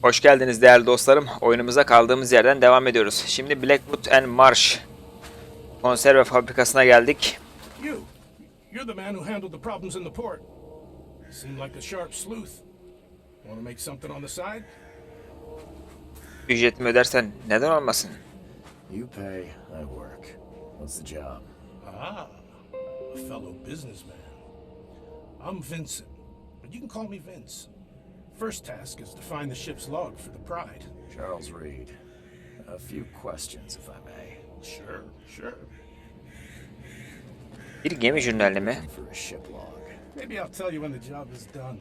Hoş geldiniz değerli dostlarım. Oyunumuza kaldığımız yerden devam ediyoruz. Şimdi Blackwood and Marsh konserve fabrikasına geldik. You're the man who handled the problems in the port. You seem like a sharp sleuth. Want to make something on the side? Ücretimi ödersen neden olmasın? You pay, I work. What's the job? Ah, a fellow businessman. I'm Vincent, but you can call me Vince. First task is to find the ship's log for the Pride. Charles Reed. A few questions, if I may. Sure. Bir gemi jurnali mi? For a ship log. Maybe I'll tell you when the job is done.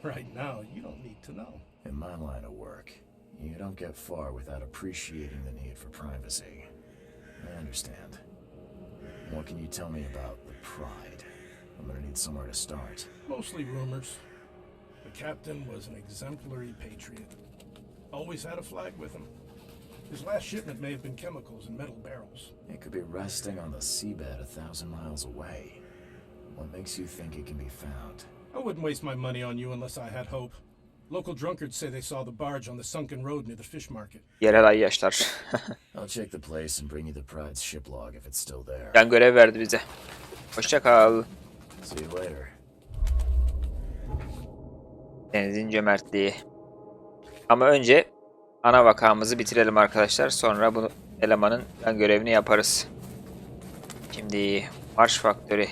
Right now, you don't need to know. In my line of work, you don't get far without appreciating the need for privacy. I understand. What can you tell me about the Pride? I'm gonna need somewhere to start. Mostly rumors. The captain was an exemplary patriot. Always had a flag with him. His last shipment may have been chemicals in metal barrels. It could be resting on the seabed 1,000 miles away. What makes you think it can be found? I wouldn't waste my money on you unless I had hope. Local drunkards say they saw the barge on the sunken road near the fish market. Yerel ayyaşlar. I'll check the place and bring you the Pride's ship log if it's still there. Yan görev verdi bize. Hoşça kal. See you later. Denizin cömertliği. Ama önce ana vakamızı bitirelim arkadaşlar. Sonra bu elemanın yan görevini yaparız. Şimdi Marsh Faktörü.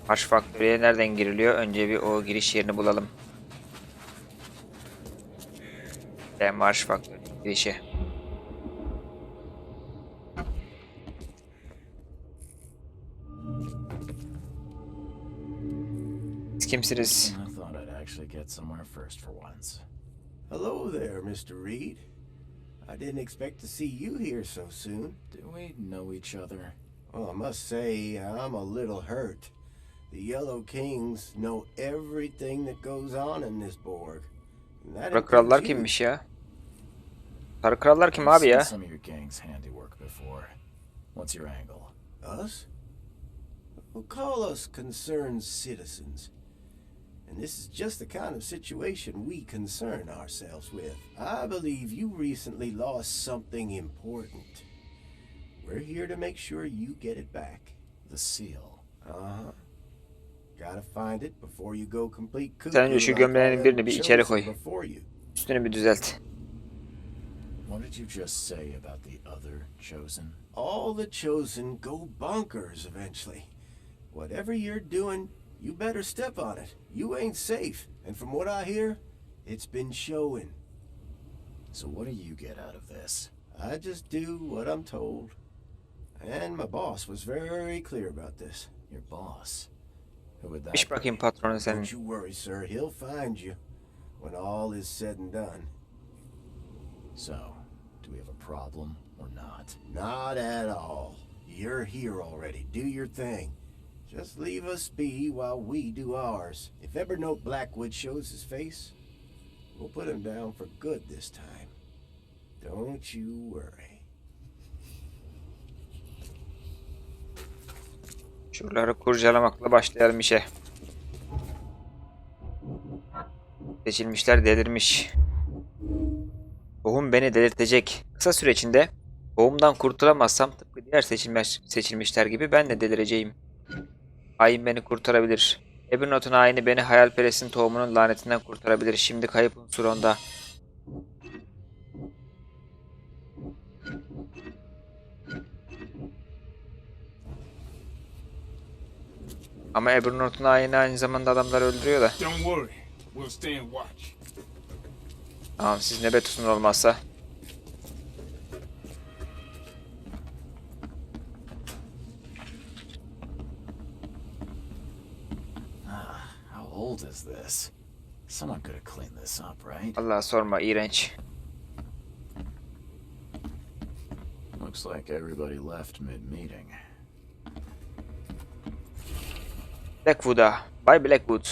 Marsh Faktörü'ye nereden giriliyor? Önce bir o giriş yerini bulalım. Marsh Faktörü girişi. Siz kimsiniz? I thought I'd actually get somewhere first for once. Hello there, Mr. Reed. I didn't expect to see you here so soon. Do we know each other? Well, I must say, I'm a little hurt. The Yellow Kings know everything that goes on in this borg. Sarı krallar kimmiş ya? Sarı krallar kim abi ya? Some of your gang's handiwork before. What's your angle? Us? Well, call us concerned citizens. And this is just the kind of situation we concern ourselves with. I believe you recently lost something important. We're here to make sure you get it back. The seal. Uh-huh. Gotta find it before you go complete cuckoo. Sen önce şu gömleğin birini bir içeri koy. Üstünü bir düzelt. What did you just say about the other chosen? All the chosen go bonkers eventually. Whatever you're doing, you better step on it. You ain't safe. And from what I hear, it's been showing. So what do you get out of this? I just do what I'm told. And my boss was very clear about this. Your boss? Who would that İş bakayım patronu senin. Don't you worry, sir. He'll find you when all is said and done. So, do we have a problem or not? Not at all. You're here already. Do your thing. Just leave us be while we do ours. If ever no Blackwood shows his face, we'll put him down for good this time. Don't you worry. Şuraları kurcalamakla başlayalım işe. Seçilmişler delirmiş. Tohum beni delirtecek. Kısa süre içinde tohumdan kurtulamazsam tıpkı diğer seçilmişler gibi ben de delireceğim. Hain beni kurtarabilir. Ebernot'un haini beni hayalperestin tohumunun lanetinden kurtarabilir. Şimdi kayıp unsur onda. Ama Ebernot'un haini aynı zamanda adamları öldürüyor da. Tamam, siz nöbet tutun olmazsa. How old is this? Someone could have cleaned this up, right? Allah sorma, iğrenç. Looks like everybody left mid-meeting. Blackwood'a. Bay Blackwood.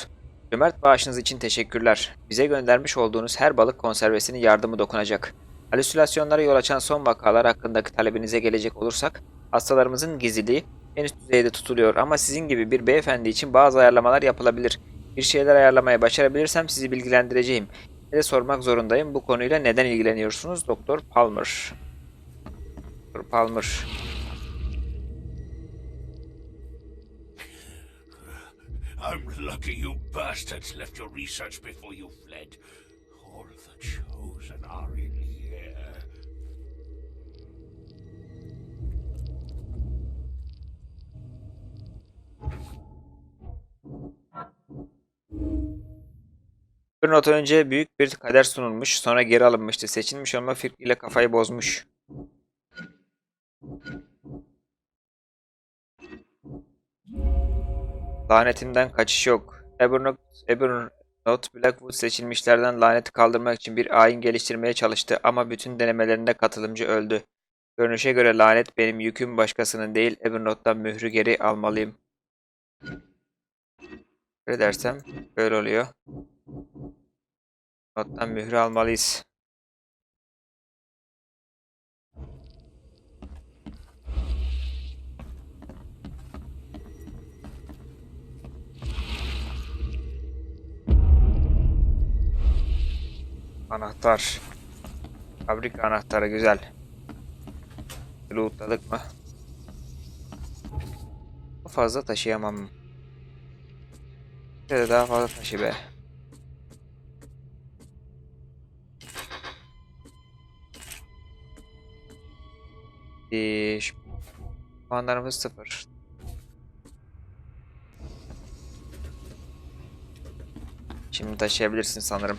Cömert bağışınız için teşekkürler. Bize göndermiş olduğunuz her balık konservesinin yardımı dokunacak. Halüsinasyonlara yol açan son vakalar hakkındaki talebinize gelecek olursak, hastalarımızın gizliliği en üst düzeyde tutuluyor ama sizin gibi bir beyefendi için bazı ayarlamalar yapılabilir. Bir şeyler ayarlamaya başarabilirsem sizi bilgilendireceğim. Size sormak zorundayım. Bu konuyla neden ilgileniyorsunuz? Doktor Palmer. Doktor Palmer. I'm lucky you bastards left your research before you fled. All the chosen are in here. Bir not önce büyük bir kader sunulmuş, sonra geri alınmıştı. Seçilmiş olma fikriyle kafayı bozmuş. Lanetimden kaçış yok. Evernote Blackwood seçilmişlerden laneti kaldırmak için bir ayin geliştirmeye çalıştı ama bütün denemelerinde katılımcı öldü. Görünüşe göre lanet benim yüküm, başkasının değil. Evernote'dan mührü geri almalıyım. Böyle dersem böyle oluyor. Nottan mührü almalıyız. Anahtar. Fabrika anahtarı güzel. Lootladık mı? Fazla taşıyamam. Bir de daha fazla taşı be. Puanlarımız 0. Şimdi taşıyabilirsin sanırım.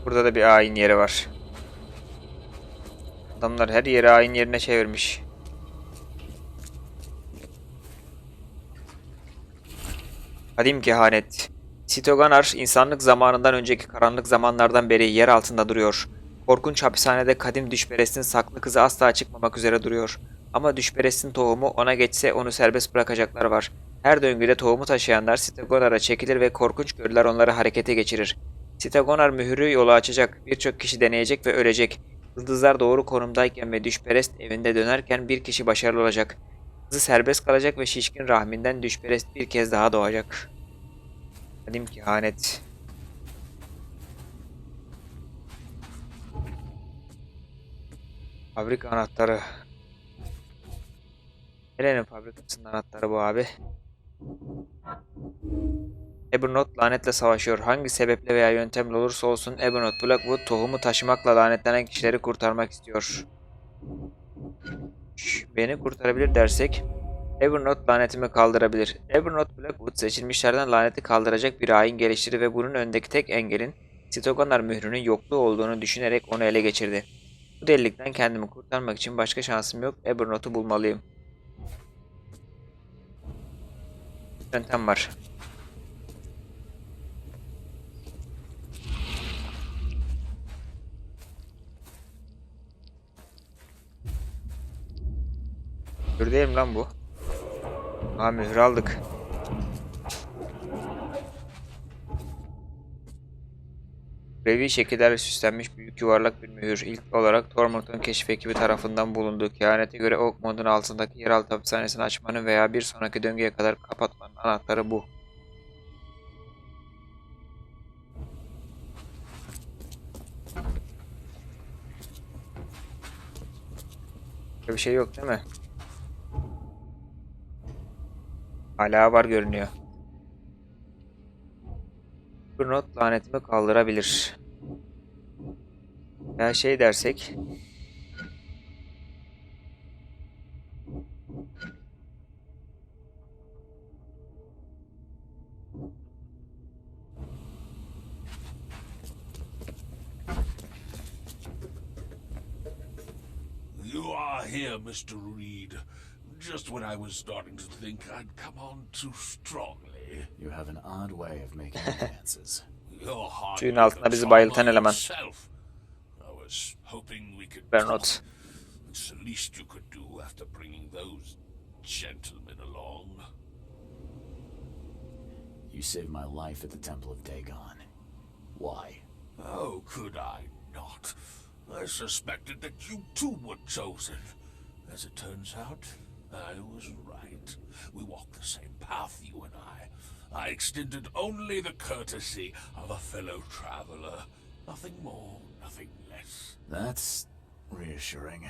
Burada da bir ayin yeri var. Adamlar her yeri ayin yerine çevirmiş. Kadim kehanet. Sitoganar, insanlık zamanından önceki karanlık zamanlardan beri yer altında duruyor. Korkunç hapishanede kadim düşperestin saklı kızı asla çıkmamak üzere duruyor. Ama düşperestin tohumu ona geçse onu serbest bırakacaklar var. Her döngüde tohumu taşıyanlar Sitogonar'a çekilir ve korkunç görüler onları harekete geçirir. Sitogonar mührü yolu açacak, birçok kişi deneyecek ve ölecek. Yıldızlar doğru konumdayken ve düşperest evinde dönerken bir kişi başarılı olacak. Kızı serbest kalacak ve şişkin rahminden düşperest bir kez daha doğacak. Kadim kehanet. Fabrika anahtarı. Nerenin fabrikasının anahtarı bu abi? Evernote lanetle savaşıyor. Hangi sebeple veya yöntemle olursa olsun Evernote Blackwood tohumu taşımakla lanetlenen kişileri kurtarmak istiyor. Beni kurtarabilir dersek Evernote lanetimi kaldırabilir. Evernote Blackwood seçilmişlerden laneti kaldıracak bir ayin geliştirdi ve bunun öndeki tek engelin Sitogonar mührünün yokluğu olduğunu düşünerek onu ele geçirdi. Bu delilikten kendimi kurtarmak için başka şansım yok. Evernote'u bulmalıyım. Yöntem var. Mühür değil mi lan bu? Aa, mühür aldık. Grevi şekillerle süslenmiş büyük yuvarlak bir mühür. İlk olarak Tormund'un keşif ekibi tarafından bulundu. Kehanete göre Oakmont'un altındaki yeraltı hapishanesini açmanın veya bir sonraki döngüye kadar kapatmanın anahtarı bu. Böyle bir şey yok değil mi? Hala var görünüyor. Bu not lanetimi kaldırabilir. Ya şey dersek. You are here, Mr. Reed. Just when I was starting to think I'd come on too strongly. You have an odd way of making advances. You're hard Suyun altında bizi bayıltan eleman. I was hoping we could Bernot. talk. It's the least you could do after bringing those gentlemen along. You saved my life at the Temple of Dagon. Why? How could I not? I suspected that you too were chosen. As it turns out, I was right. We walked the same path, you and I. I extended only the courtesy of a fellow traveler. Nothing more, nothing less. That's reassuring.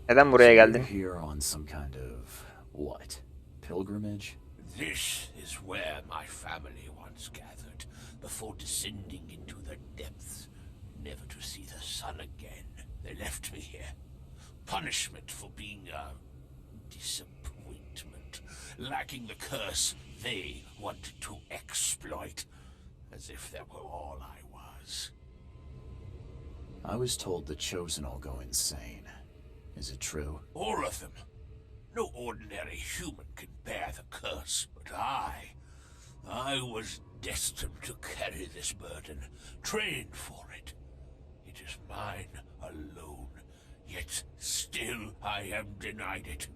Neden buraya You're geldin? here on some kind of what? Pilgrimage? This is where my family once gathered, before descending into the depths, never to see the sun again. They left me here. Punishment for being a disappointment, lacking the curse they wanted to exploit, as if that were all I was. I was told the Chosen all go insane. Is it true? All of them. No ordinary human can bear the curse, but I was destined to carry this burden, trained for it. It is mine alone, yet still I am denied it.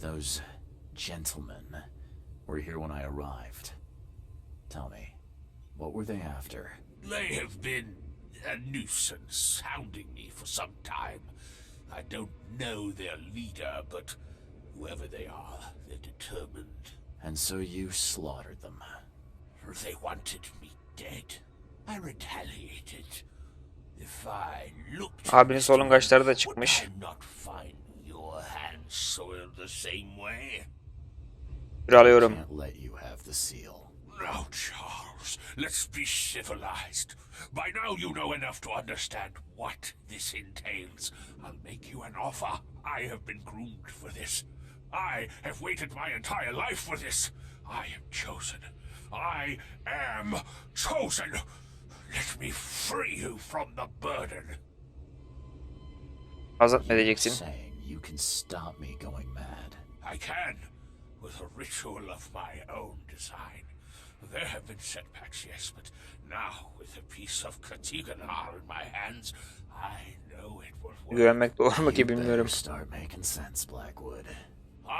Those gentlemen were here when I arrived. Tell me, what were they after? They have been a nuisance, hounding me for some time. I don't know their leader, but whoever they are, they're determined. And so you slaughtered them. They wanted me dead. I retaliated. If I looked Abinin solungaçları da çıkmış. would I not find your hands soiled the same way? Alıyorum. Can't let you have the seal. Now, Charles, let's be civilized. By now you know enough to understand what this entails. I'll make you an offer. I have been groomed for this. I have waited my entire life for this. I am chosen. I am chosen. Let me free you from the burden. Azat mı edeceksin? Saying you can stop me going mad. I can, with a ritual of my own design. There have been setbacks, yes, but now, with a piece of Katiganar in my hands, I know it will work. Güvenmek doğru mu ki You better bilmiyorum. start making sense, Blackwood.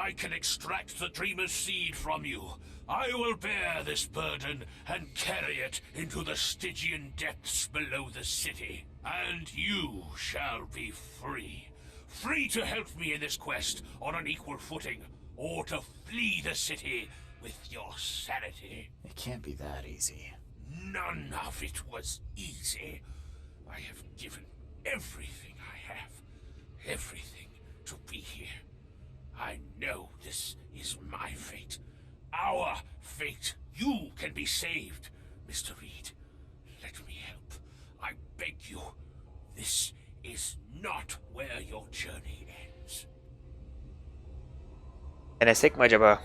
I can extract the dreamer's seed from you. I will bear this burden and carry it into the Stygian depths below the city. And you shall be free. Free to help me in this quest on an equal footing, or to flee the city with your sanity. It can't be that easy. None of it was easy. I have given everything I have, everything to be here. I know this is my fate, our fate. You can be saved, Mr. Reed. Let me help. I beg you. This is not where your journey ends. Denesek mi acaba?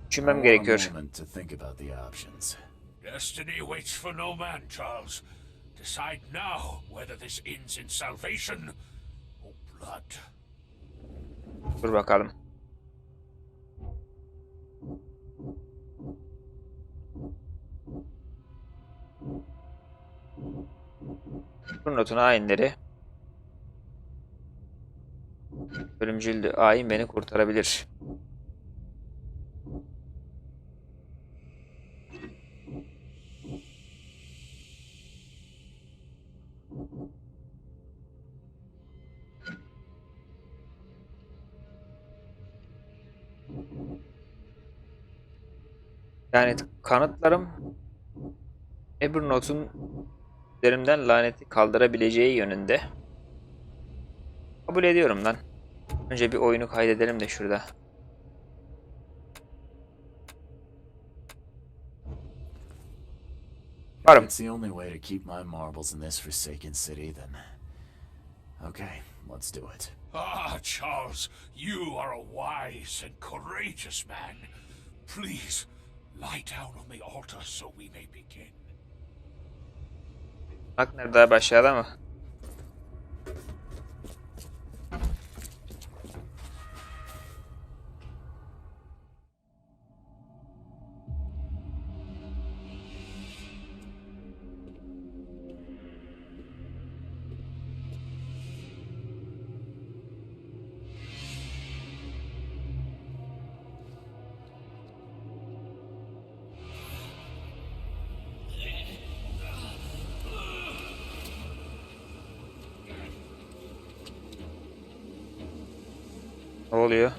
Düşünmem I want a gerekiyor. moment to think about the options. Destiny waits for no man, Charles. Decide now whether this ends in salvation or blood. Dur bakalım. Bu notun hainleri. Ölümcül hain beni kurtarabilir. Yani kanıtlarım öbür notun üzerimden laneti kaldırabileceği yönünde. Kabul ediyorum lan. Önce bir oyunu kaydedelim de şurada. Varım. It's the only way to keep my marbles in this forsaken city, then. Okay, let's do it. Ah, Charles, you are a wise and courageous man. Please, lie down on the altar so we may begin. Bak nerede, başladı mı? Ne oluyor?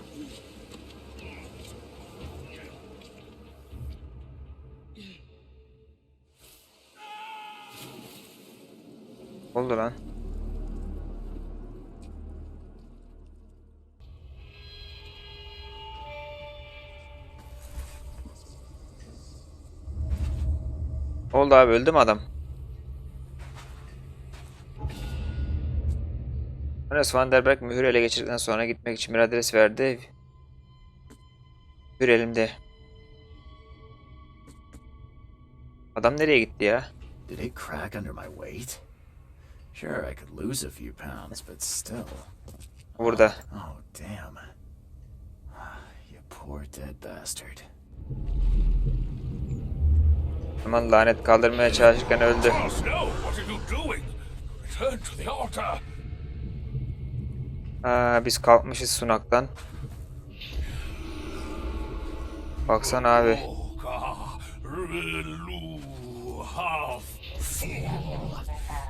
Ne oldu lan? Ne oldu abi, öldü mü adam? Johannes van der Berg mühürü ele geçirdikten sonra gitmek için bir adres verdi. Mühür elimde. Adam nereye gitti ya? Did it crack under my weight? Sure, I could lose a few pounds, but still. Burada. Oh, damn. You poor dead bastard. Aman lanet, kaldırmaya çalışırken öldü. Oh, Snow, what are you doing? Return to the altar. Biz kalkmışız sunaktan. Baksana abi.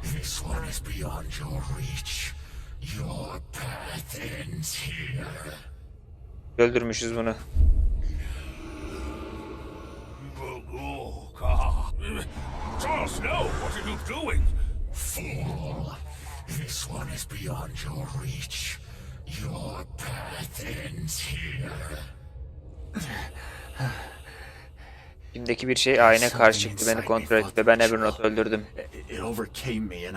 This one is beyond your reach. Your path ends here. Öldürmüşüz bunu. Charles Snow, what are you doing? Fool. This one is beyond your reach. Your path ends here. Şimdiki bir şey ayna karşı çıktı, beni kontrol etti ve ben Evernote'u öldürdüm. It overcame me and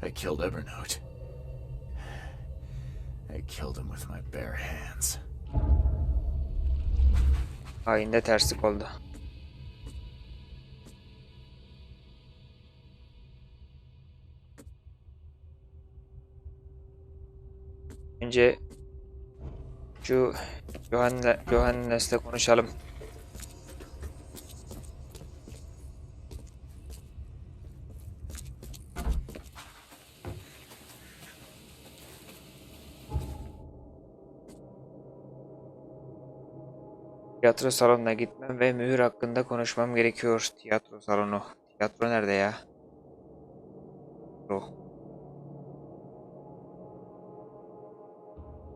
I killed Evernote. I killed him with my bare hands. Ayinde terslik oldu. Önce şu Johannes'le konuşalım. Tiyatro salonuna gitmem ve mühür hakkında konuşmam gerekiyor. Tiyatro salonu. Tiyatro nerede ya? Oh.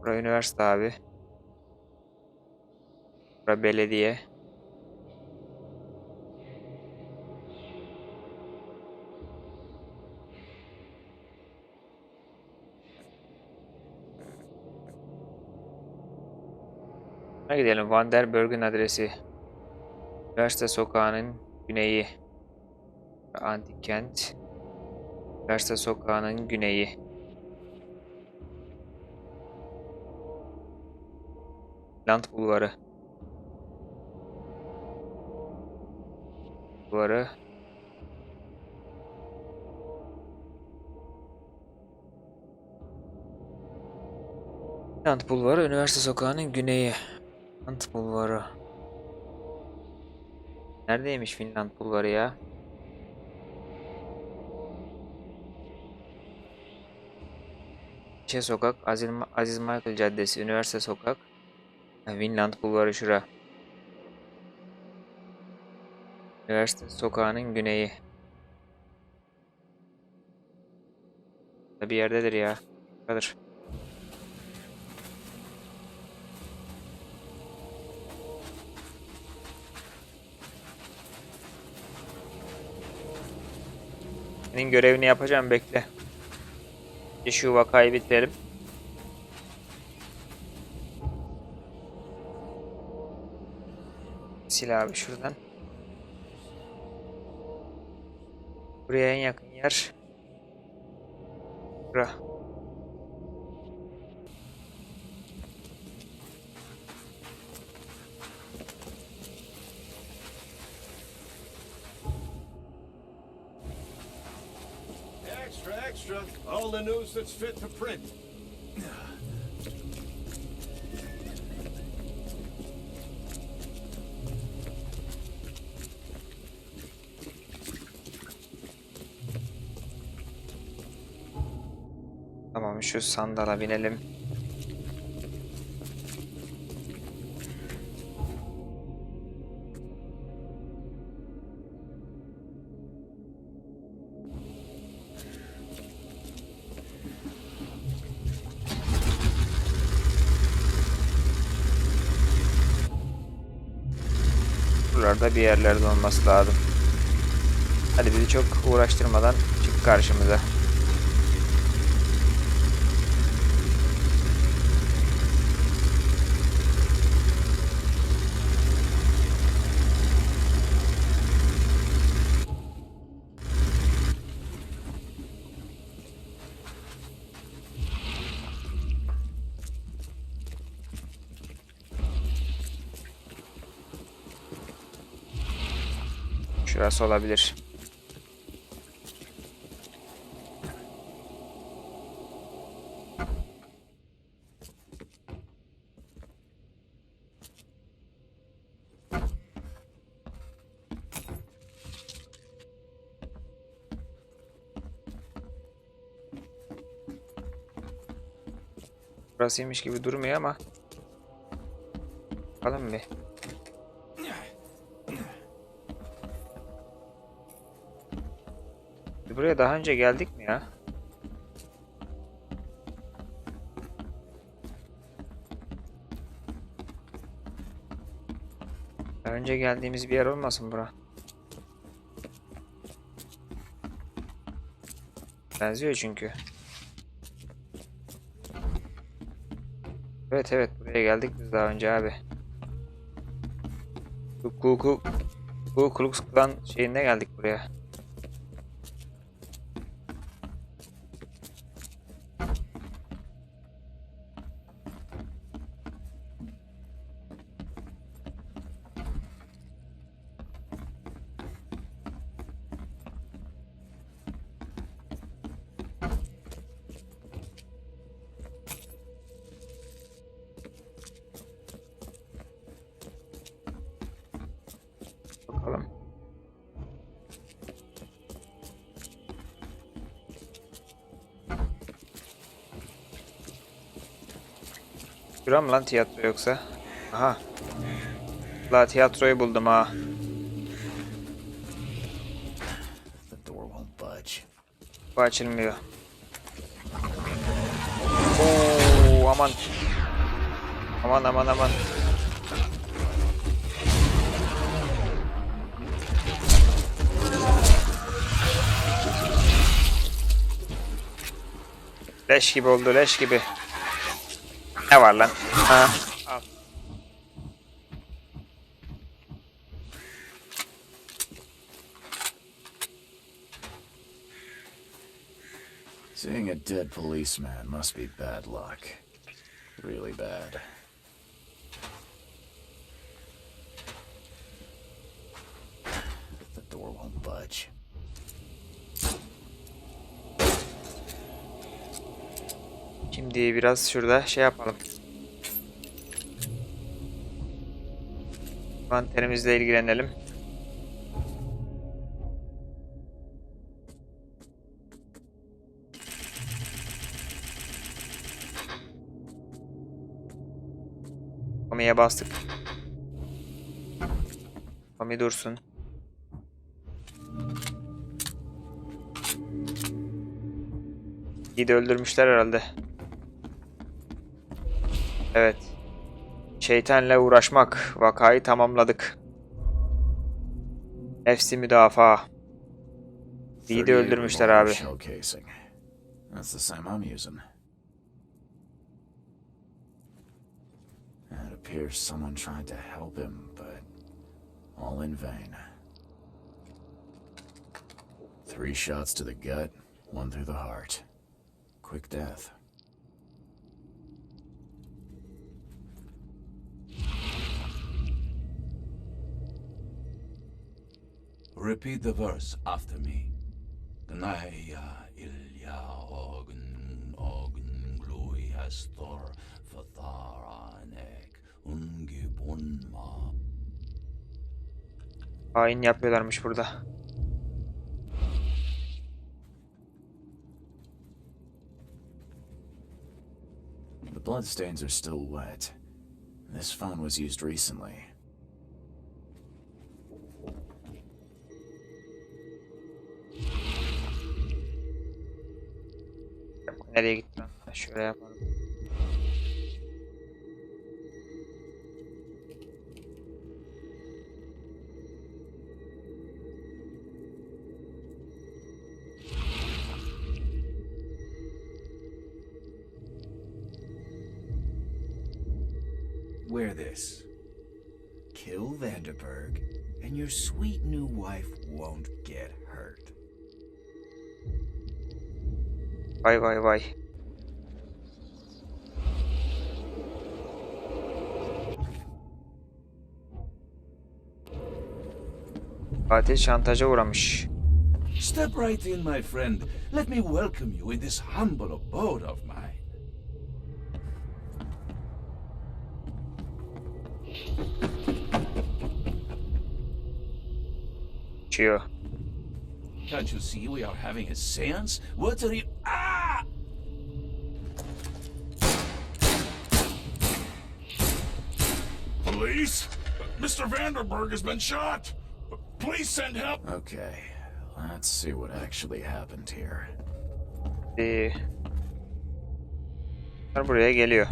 Burası üniversite abi. Burası belediye. Buna gidelim. Van der Berg'in adresi. Üniversite sokağının güneyi. Antik kent. Üniversite sokağının güneyi. Land bulvarı. Bulvarı. Land bulvarı, üniversite sokağının güneyi. Land bulvarı. Neredeymiş Finland bulvarı ya? Sokak, Aziz Michael Caddesi, Üniversite Sokak. Finland bulvarı şura. Üniversite sokağının güneyi. Bir yerdedir ya. Kalır. Senin görevini yapacağım, bekle. Şu vakayı bitirelim. Sil abi şuradan. Buraya en yakın yer. Bura. Extra, extra. All the news that's fit to print. Tamam, şu sandala binelim. Burada bir yerlerde olması lazım. Hadi bizi çok uğraştırmadan çık karşımıza. Şurası olabilir. Burasıymış gibi durmuyor ama. Bakalım bir. Buraya daha önce geldik mi ya? Daha önce geldiğimiz bir yer olmasın bura? Benziyor çünkü. Evet evet, buraya geldik biz daha önce abi. Bu Klux Klan şeyine geldik buraya. Bakalım. Şura mı lan tiyatro yoksa? Aha. La tiyatroyu buldum ha. The door won't budge. Bu açılmıyor. Oo, aman. Aman aman aman. Leş gibi oldu, leş gibi. Ne var lan? Ha. Al. Seeing a dead policeman must be bad luck. Really bad. The door won't budge. Şimdi biraz şurada şey yapalım. Envanterimizle ilgilenelim. Komiye bastık. Komi dursun. İyi de öldürmüşler herhalde. Evet. Şeytanla uğraşmak. Vakayı tamamladık. Nefsi müdafaa. İyi de öldürmüşler abi. Shell casing. That's the same I'm using. It appears someone tried to help him, but all in vain. 3 shots to the gut, 1 through the heart. Quick death. Repeat the verse after me. Gnaya ilya ogun glui hastor fatharanek ungibunma. Hain yapıyorlarmış burada. The bloodstains are still wet. This phone was used recently. Nereye gitti lan? Şöyle yapalım. wear this. Kill Vanderberg, and your sweet new wife won't get hurt. Vay vay vay. Katil şantaja uğramış. Step right in, my friend. Let me welcome you in this humble abode of mine. Çiyor. Can't you see we are having a seance? What are you... Ah! Police? Mr. Vanderberg has been shot. Please send help. Okay, let's see what actually happened here. Buraya geliyor.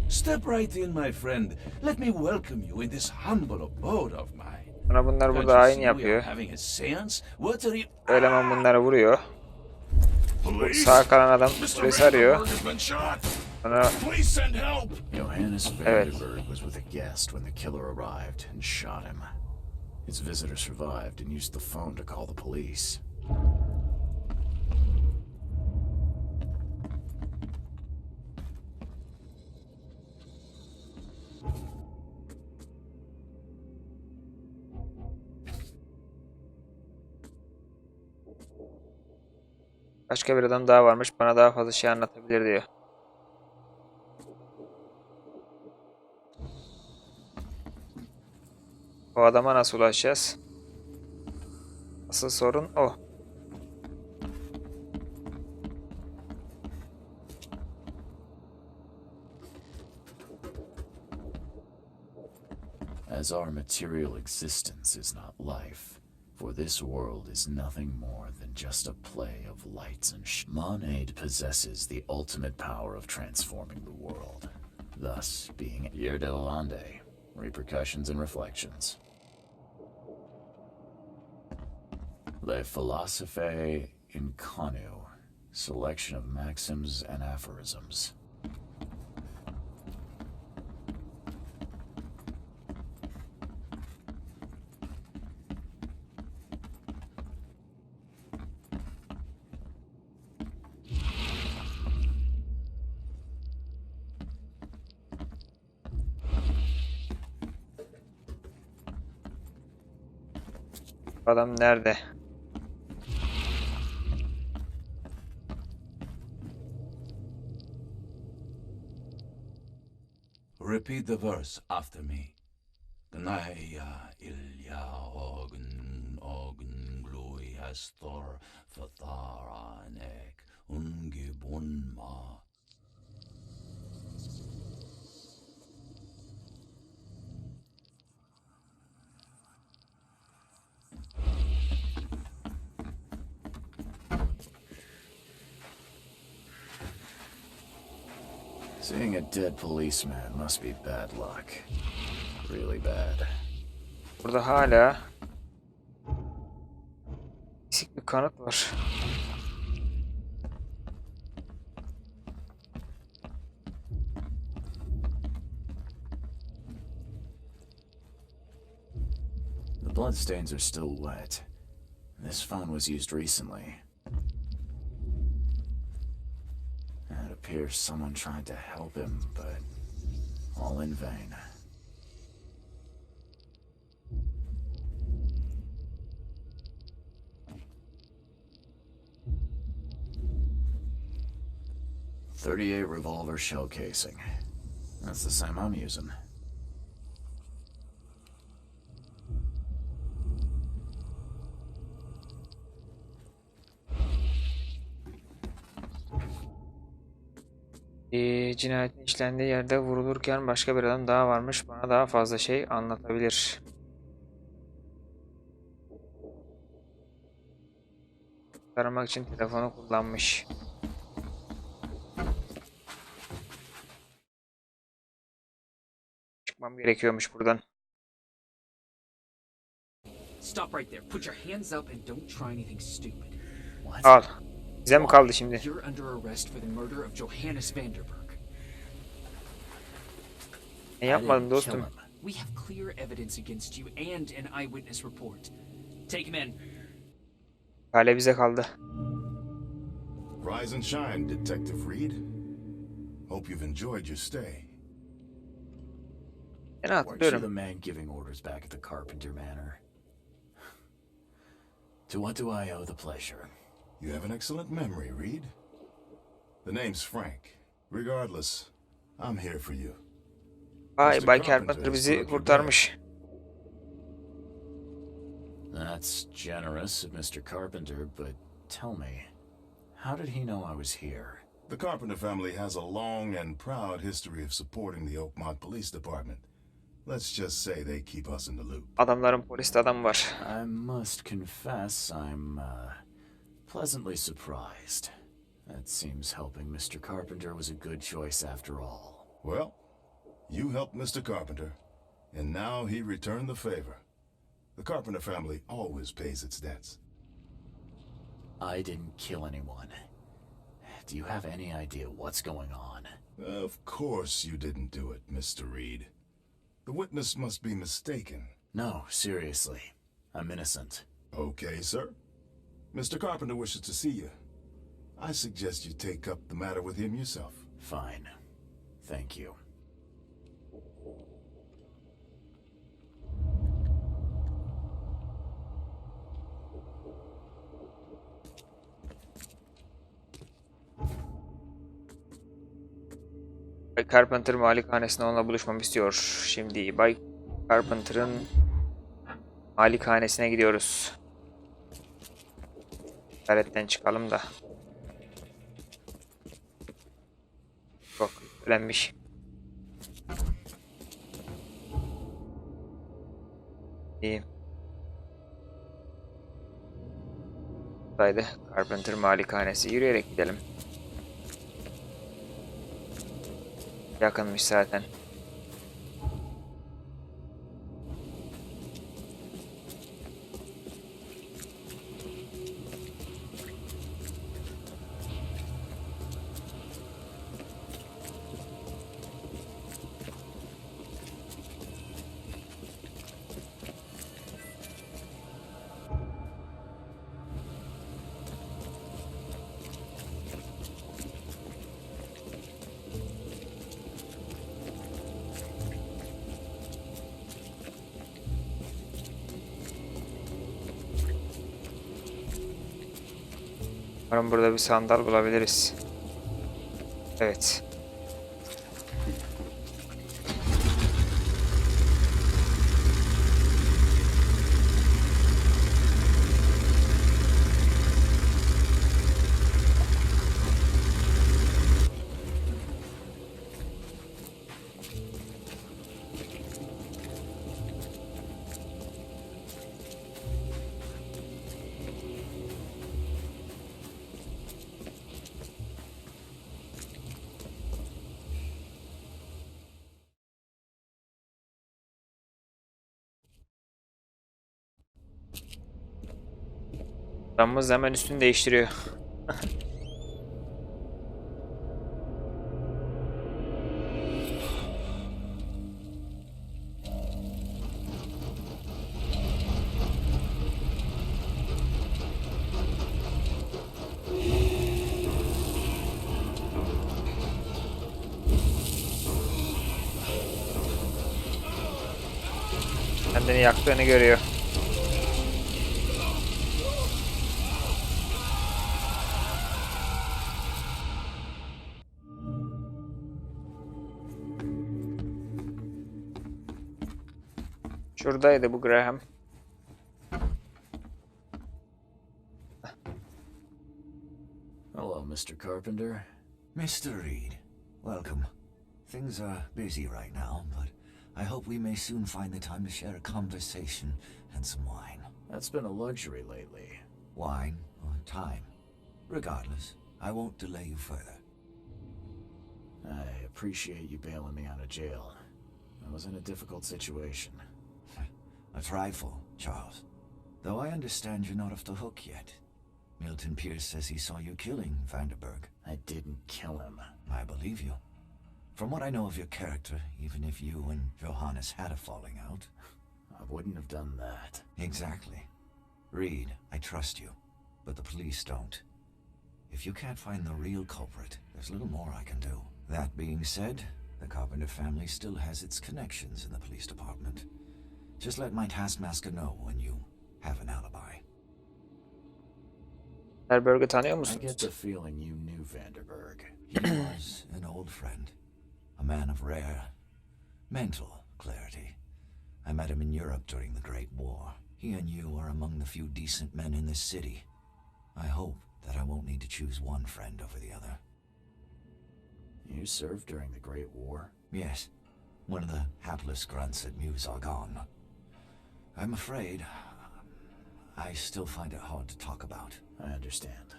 Step right in, my friend. Let me welcome you in this humble abode of mine. Sonra bunlar Can't burada you aynı see we are yapıyor. having a seance? What are you... Eleman bunları vuruyor. Police? Sağ kalan adam Mr. polisi arıyor. Vanderberg has been shot. Sonra Please send help. Johannes Evet. Vanderberg was with a guest when the killer arrived and shot him. His visitor survived and used the phone to call the police. başka bir adam daha varmış. Bana daha fazla şey anlatabilir diyor. O adama nasıl ulaşacağız? Asıl sorun o. As our material existence is not life, for this world is nothing more than just a play of lights and Monade possesses the ultimate power of transforming the world, thus being yılında, repercussions and reflections. Le philosophe inconu, selection of maxims and aphorisms. Adam nerede? Repeat the verse after me. Gnaya ilya ogun glui astor fatharanek ungibunma. Seeing a dead policeman must be bad luck. Really bad. Burada hala eksik bir kanıt var. The bloodstains are still wet. This phone was used recently. It appears someone tried to help him, but all in vain. .38 revolver shell casing. That's the same I'm using. Cinayetin işlendiği yerde vurulurken başka bir adam daha varmış. Bana daha fazla şey anlatabilir. Aramak için telefonu kullanmış. Çıkmam gerekiyormuş buradan. Stop right there. Put your hands up and don't try anything stupid. What? Al. Bize mi kaldı şimdi? You're under arrest for the murder of Johannes Vanderberg. Ne I yapmadım didn't kill dostum? him. We have clear evidence against you and an eyewitness report. Take him in. Kale bize kaldı. Rise and shine, Detective Reed. Hope you've enjoyed your stay. Ben Weren't you the hatırlıyorum. man giving orders back at the Carpenter Manor? To what do I owe the pleasure? You have an excellent memory, Reed. The name's Frank. Regardless, I'm here for you. Vay, Mr. Bay Carpenter Carpenter has bizi brought you kurtarmış. That's generous of Mr. Carpenter, but tell me, how did he know I was here? The Carpenter family has a long and proud history of supporting the Oakmont Police Department. Let's just say they keep us in the loop. Adamların poliste adam var. I must confess I'm pleasantly surprised. That seems helping Mr. Carpenter was a good choice after all. Well, you helped Mr. Carpenter, and now he returned the favor. The Carpenter family always pays its debts. I didn't kill anyone. Do you have any idea what's going on? Of course you didn't do it, Mr. Reed. The witness must be mistaken. No, seriously. I'm innocent. Okay, sir. Mr. Carpenter wishes to see you. I suggest you take up the matter with him yourself. Fine. Thank you. Bay Carpenter malikanesine onunla buluşmamı istiyor. Şimdi Bay Carpenter'ın malikanesine gidiyoruz. İşaretten çıkalım da. Çok yüklenmiş. İyi. Buradaydı Carpenter malikanesi. Yürüyerek gidelim. Yakınmış zaten. Umarım burada bir sandal bulabiliriz. Evet. Adamımız hemen üstünü değiştiriyor. Kendini yaktığını görüyor. Şuradaydı bu Graham. Hello, Mr. Carpenter. Mr. Reed, welcome. Things are busy right now, but I hope we may soon find the time to share a conversation and some wine. That's been a luxury lately. Wine or time. Regardless, I won't delay you further. I appreciate you bailing me out of jail. I was in a difficult situation. A trifle, Charles. Though I understand you're not off the hook yet. Milton Pierce says he saw you killing Vanderberg. I didn't kill him. I believe you. From what I know of your character, even if you and Johannes had a falling out... I wouldn't have done that. Exactly. Reed, I trust you, but the police don't. If you can't find the real culprit, there's little more I can do. That being said, the Carpenter family still has its connections in the police department. Just let my taskmaster know when you have an alibi. Vanderberg'ı tanıyor I musunuz? get the feeling you knew Vanderberg. He was an old friend, a man of rare mental clarity. I met him in Europe during the Great War. He and you are among the few decent men in this city. I hope that I won't need to choose one friend over the other. You served during the Great War? Yes, one of the hapless grunts at Meuse-Argonne. I'm afraid I still find it hard to talk about. I understand.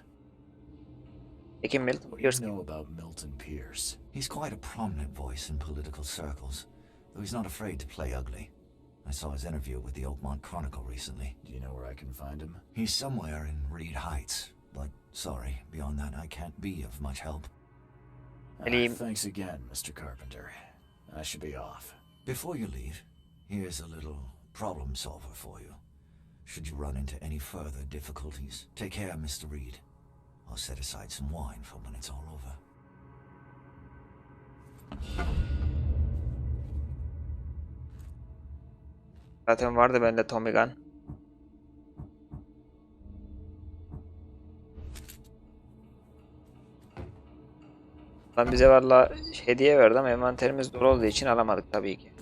Peki Milton What do Pierce you kim? know about Milton Pierce? He's quite a prominent voice in political circles, though he's not afraid to play ugly. I saw his interview with the Oakmont Chronicle recently. Do you know where I can find him? He's somewhere in Reed Heights, but sorry, beyond that I can't be of much help. Thanks again, Mr. Carpenter. I should be off. Before you leave, here's a little problem solver for you. Should you run into any further difficulties, take care, Mr. Reed. I'll set aside some wine for when it's all over. Zaten vardı bende Tommy Gun. Lan bize valla hediye verdi ama envanterimiz dolu olduğu için alamadık tabii ki.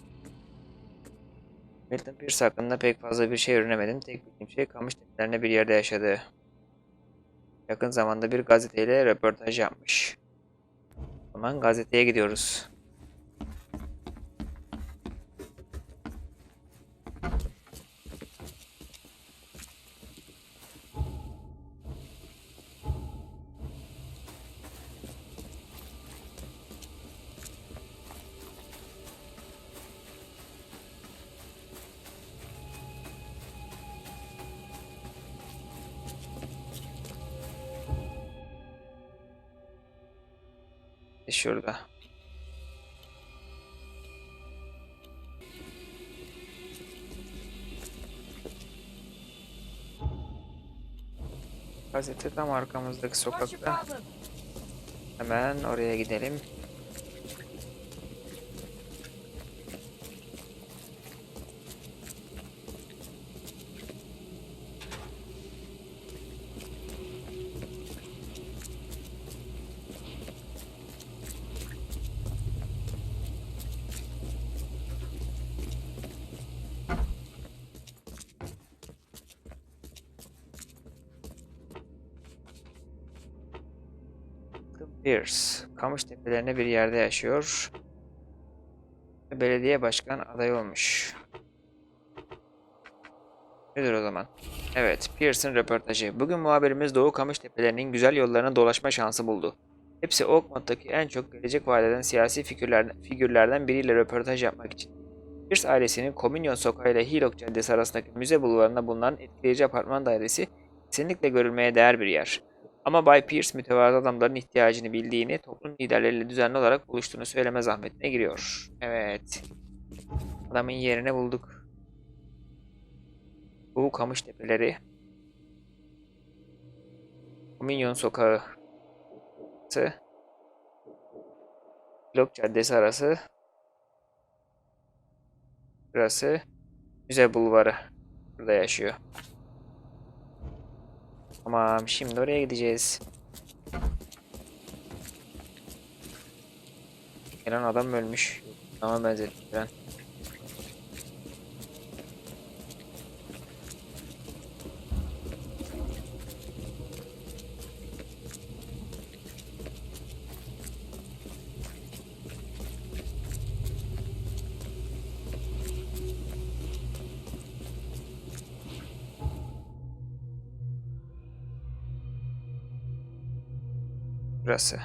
Milton Pierce hakkında pek fazla bir şey öğrenemedim. Tek bildiğim şey kamış tepelerinde bir yerde yaşadığı. Yakın zamanda bir gazeteyle röportaj yapmış. O zaman gazeteye gidiyoruz. Şurada. Gazete tam arkamızdaki sokakta. Hemen oraya gidelim. Pierce, kamış tepelerine bir yerde yaşıyor. Belediye başkan adayı olmuş. Nedir o zaman? Evet, Pierce'ın röportajı. Bugün muhabirimiz Doğu Kamış Tepelerinin güzel yollarına dolaşma şansı buldu. Hepsi Oakmont'taki en çok gelecek vaat eden siyasi figürlerden biriyle röportaj yapmak için. Pierce ailesinin Komünyon Sokağı ile Hillock Caddesi arasındaki müze bulvarında bulunan etkileyici apartman dairesi kesinlikle görülmeye değer bir yer. Ama Bay Pierce mütevazı adamların ihtiyacını bildiğini, toplum liderleriyle düzenli olarak buluştuğunu söyleme zahmetine giriyor. Evet. Adamın yerini bulduk. Bu Kamış Tepeleri. Komünyon Sokağı. Hillock Caddesi arası. Burası Müze Bulvarı. Burada yaşıyor. Tamam, şimdi oraya gideceğiz. Gelen adam ölmüş. Tamam, benzettim ben. Burası.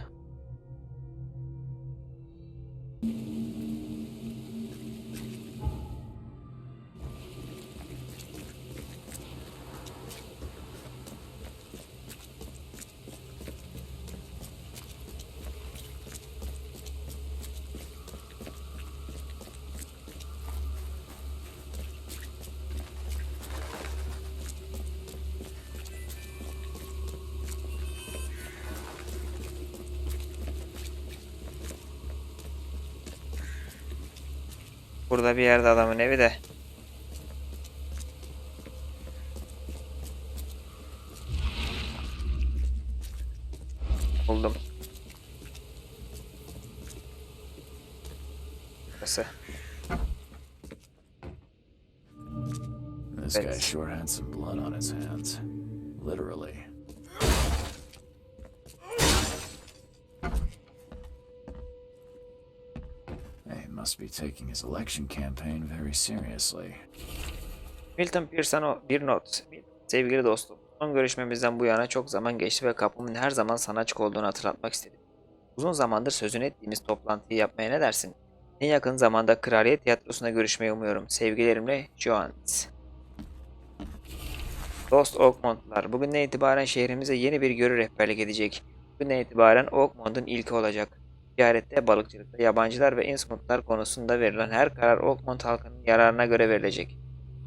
Burada bir yerde adamın evi de. Buldum. Burası. This guy sure had some blood on his hands. Literally. He must be taking his election campaign very seriously. Milton Pearson'a bir not. Sevgili dostum, son görüşmemizden bu yana çok zaman geçti ve kapımın her zaman sana açık olduğunu hatırlatmak istedim. Uzun zamandır sözünü ettiğimiz toplantıyı yapmaya ne dersin? En yakın zamanda Kraliyet Tiyatrosu'na görüşmeyi umuyorum. Sevgilerimle, Joans. Dost Oakmont'lar, bugünden itibaren şehrimize yeni bir görü rehberlik edecek. Bugünden itibaren Oakmont'un ilki olacak. Ticarette, balıkçılıkta, yabancılar ve Innsmouth'lar konusunda verilen her karar Oakmont halkının yararına göre verilecek.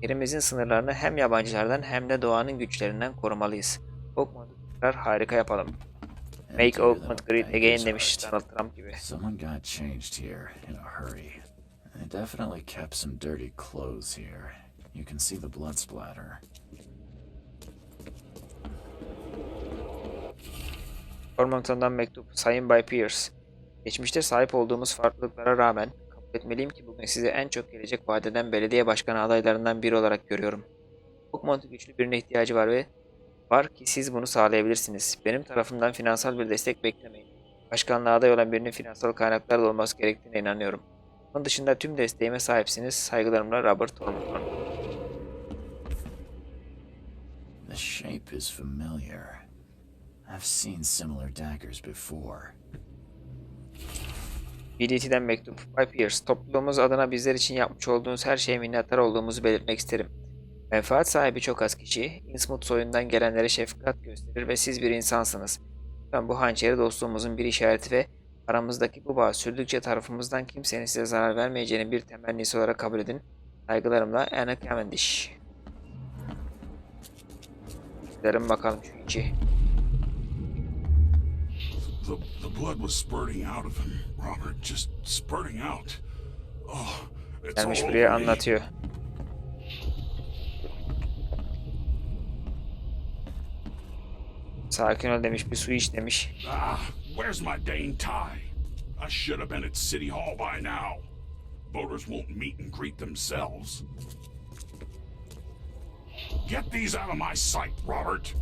Yerimizin sınırlarını hem yabancılardan hem de doğanın güçlerinden korumalıyız. Oakmont'u tekrar harika yapalım. Make Oakmont great again demiş Donald Trump gibi. Someone got changed here in a hurry. They definitely kept some dirty clothes here. You can see the blood splatter. Ormonton'dan mektup. Sayın Bay Pierce. Geçmişte sahip olduğumuz farklılıklara rağmen kabul etmeliyim ki bugün size en çok gelecek vadeden belediye başkanı adaylarından biri olarak görüyorum. Oakmont'un güçlü birine ihtiyacı var ki siz bunu sağlayabilirsiniz. Benim tarafımdan finansal bir destek beklemeyin. Başkanlığa aday olan birinin finansal kaynaklarla olması gerektiğine inanıyorum. Onun dışında tüm desteğime sahipsiniz. Saygılarımla Robert Ormonton. The shape is familiar. I've seen similar daggers before. BDT'den mektup. Bay Pierce, topluluğumuz adına bizler için yapmış olduğunuz her şeye minnettar olduğumuzu belirtmek isterim. Menfaat sahibi çok az kişi, Innsmouth soyundan gelenlere şefkat gösterir ve siz bir insansınız. Ben bu hançeri dostluğumuzun bir işareti ve aramızdaki bu bağ sürdükçe tarafımızdan kimsenin size zarar vermeyeceğini bir temennisi olarak kabul edin. Saygılarımla Anna Cavendish. Gidelim bakalım şu içi. The blood was spurting out of him, Robert. Just spurting out. Oh, it's all Gelmiş over buraya me. anlatıyor. Sakin ol demiş, bir su iç demiş. Where's my dang tie? I should have been at City Hall by now. Voters won't meet and greet themselves. Get these out of my sight, Robert.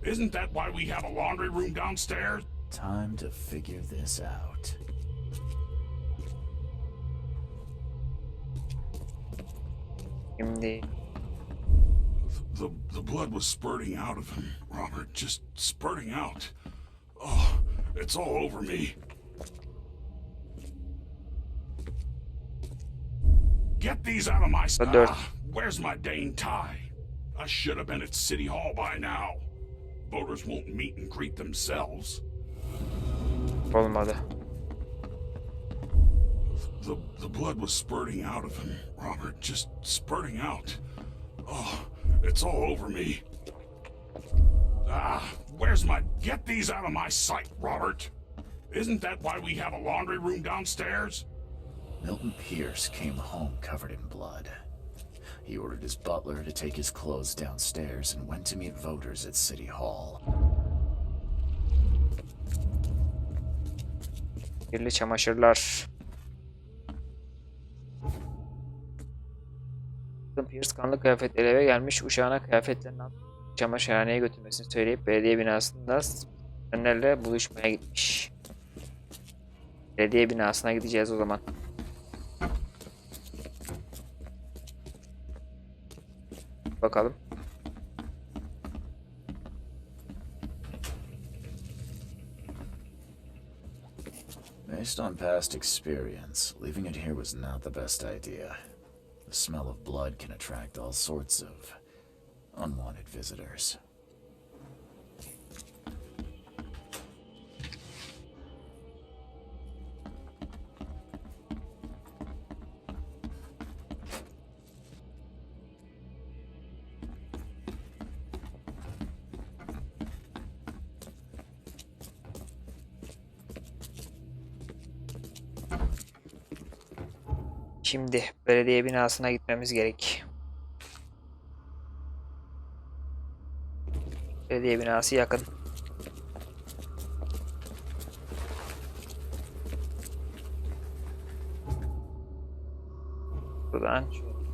Isn't that why we have a laundry room downstairs? Time to figure this out. Şimdi The blood was spurting out of him, Robert. Just spurting out. Oh, it's all over me. Get these out of my Dört. Where's my dang tie? I should have been at City Hall by now. Voters won't meet and greet themselves. olmadı. The blood was spurting out of him, Robert. Just spurting out. Oh, it's all over me. Where's my... Get these out of my sight, Robert. Isn't that why we have a laundry room downstairs? Milton Pierce came home covered in blood. He ordered his butler to take his clothes downstairs and went to meet voters at City Hall. Kirli çamaşırlar. Pierce kanlı kıyafetleri eve gelmiş, uşağına kıyafetlerini alıp çamaşırhaneye götürmesini söyleyip belediye binasında önlerle buluşmaya gitmiş. Belediye binasına gideceğiz o zaman. Bakalım. Based on past experience, leaving it here was not the best idea. The smell of blood can attract all sorts of unwanted visitors. Şimdi belediye binasına gitmemiz gerek. Belediye binası yakın. Buradan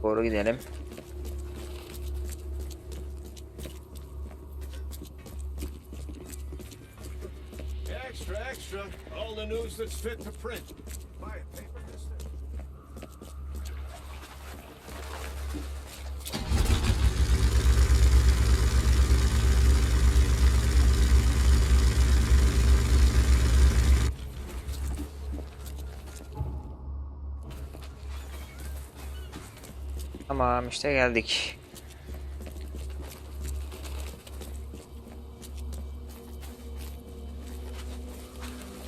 doğru gidelim. Extra, extra. All the news that's fit to print. Buy a paper this day. Tamam işte geldik.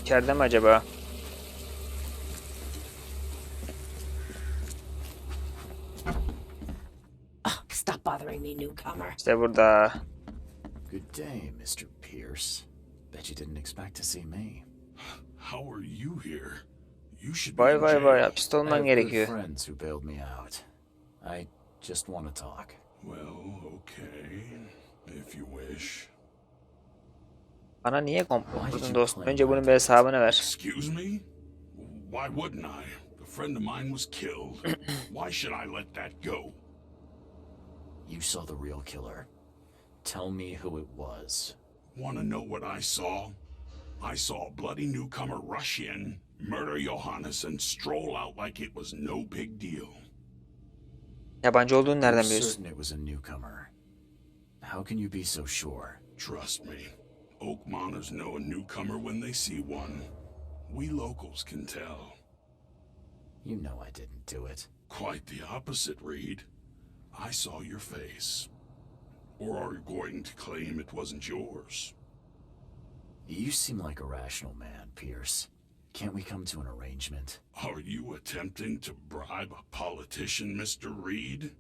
İçeride mi acaba? Stop bothering me, newcomer. İşte burada. Good day, Mr. Pierce. Bet you didn't expect to see me. How are you here? You should be Vay in vay jail. vay hapiste I olman have good gerekiyor. friends who bailed me out. I just want to talk. Well, okay. If you wish. Bana niye komplo kurdun dostum? Önce bunun bir hesabını ver. Excuse me? Why wouldn't I? A friend of mine was killed. Why should I let that go? You saw the real killer. Tell me who it was. Want to know what I saw? I saw a bloody newcomer rush in, murder Johannes, and stroll out like it was no big deal. Yabancı olduğunu nereden You're biliyorsun? certain it was a newcomer. How can you be so sure? Trust me, Oakmonters know a newcomer when they see one. We locals can tell. You know I didn't do it. Quite the opposite, Reed. I saw your face. Or are you going to claim it wasn't yours? You seem like a rational man, Pierce. Can't we come to an arrangement? Are you attempting to bribe a politician, Mr. Reed?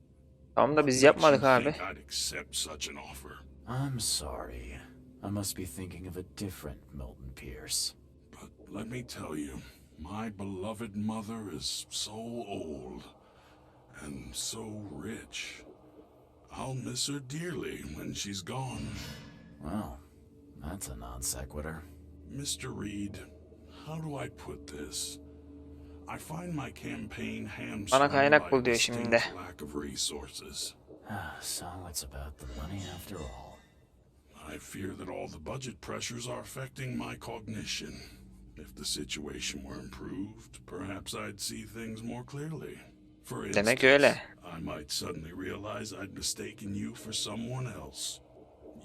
Tamam da biz Makes you yapmadık abi. think I'd accept such an offer? I'm sorry. I must be thinking of a different Milton Pierce. But let me tell you, my beloved mother is so old and so rich. I'll miss her dearly when she's gone. Well, that's a non sequitur. Mr. Reed, how do I put this? I find my campaign Bana hamstrung kaynak by bul a diyor şimdi. distinct lack of resources. So it's about the money after all. I fear that all the budget pressures are affecting my cognition. If the situation were improved, perhaps I'd see things more clearly. For instance, Demek öyle. I might suddenly realize I'd mistaken you for someone else.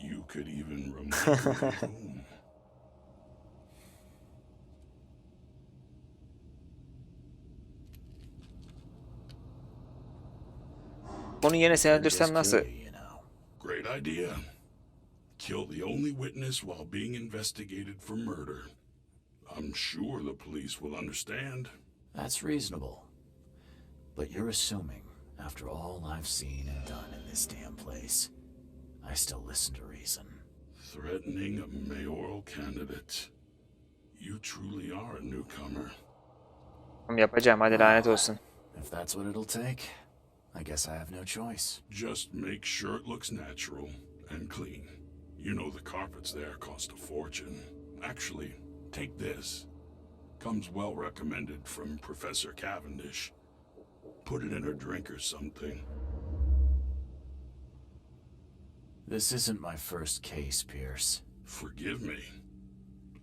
You could even remind me whom. Bunu yine sen Just öldürsen nasıl? kill you know. Great idea. Kill the only witness while being investigated for murder. I'm sure the police will understand. That's reasonable. But you're assuming, after all I've seen and done in this damn place, I still listen to reason. Threatening a mayoral candidate. You truly are a newcomer. Tamam yapacağım hadi lanet olsun. If that's what it'll take, I guess I have no choice. Just make sure it looks natural and clean. You know the carpets there cost a fortune. Actually, take this. Comes well recommended from Professor Cavendish. Put it in her drink or something. This isn't my first case, Pierce. Forgive me.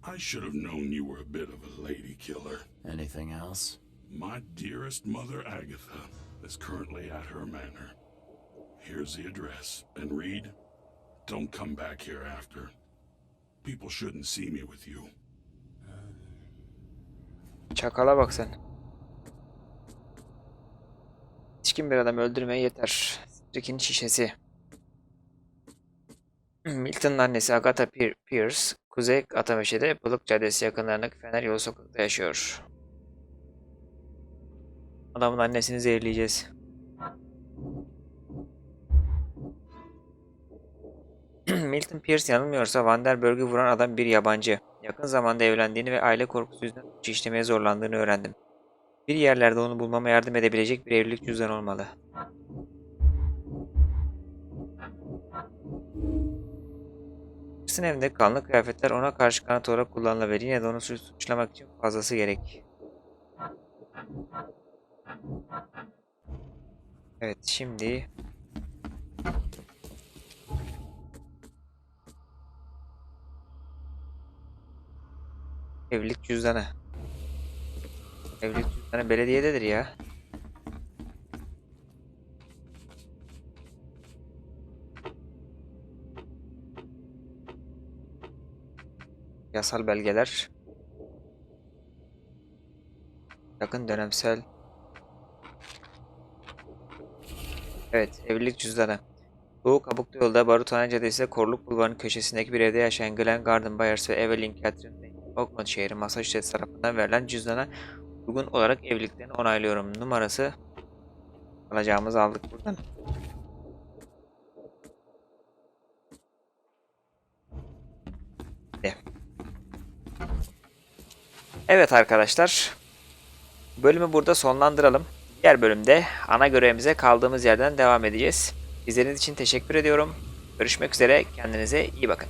I should have known you were a bit of a lady killer. Anything else? My dearest mother, Agatha, is currently at her manor. Here's the address. And Reed, don't come back here after. People shouldn't see me with you. Çakala bak sen. Yetişkin bir adam öldürmeye yeter. Rick'in şişesi. Milton'un annesi Agatha Pierce, Kuzey Atameşe'de Balık Caddesi yakınlarındaki Fener Yolu Sokak'ta yaşıyor. Adamın annesini zehirleyeceğiz. Milton Pierce yanılmıyorsa Vanderburg'u vuran adam bir yabancı. Yakın zamanda evlendiğini ve aile korkusu yüzünden suç işlemeye zorlandığını öğrendim. Bir yerlerde onu bulmama yardım edebilecek bir evlilik cüzdanı olmalı. Chris'in evinde kanlı kıyafetler ona karşı kanıt olarak kullanılabilir. Yine de onu suçlamak için fazlası gerek. Evet, şimdi evlilik cüzdanı. Evlilik cüzdanı belediyededir ya. Yasal belgeler. Yakın dönemsel. Evet, evlilik cüzdanı. Doğu Kabuklu yolda Barutane Caddesi'nde Korluk Bulvarı'nın köşesindeki bir evde yaşayan Glenn Garden Byers ve Evelyn Catherine Oakmont şehri Massachusetts tarafından verilen cüzdana uygun olarak evliliklerini onaylıyorum. Numarası alacağımızı aldık buradan. Evet arkadaşlar. Bölümü burada sonlandıralım. Diğer bölümde ana görevimize kaldığımız yerden devam edeceğiz. İzlediğiniz için teşekkür ediyorum. Görüşmek üzere. Kendinize iyi bakın.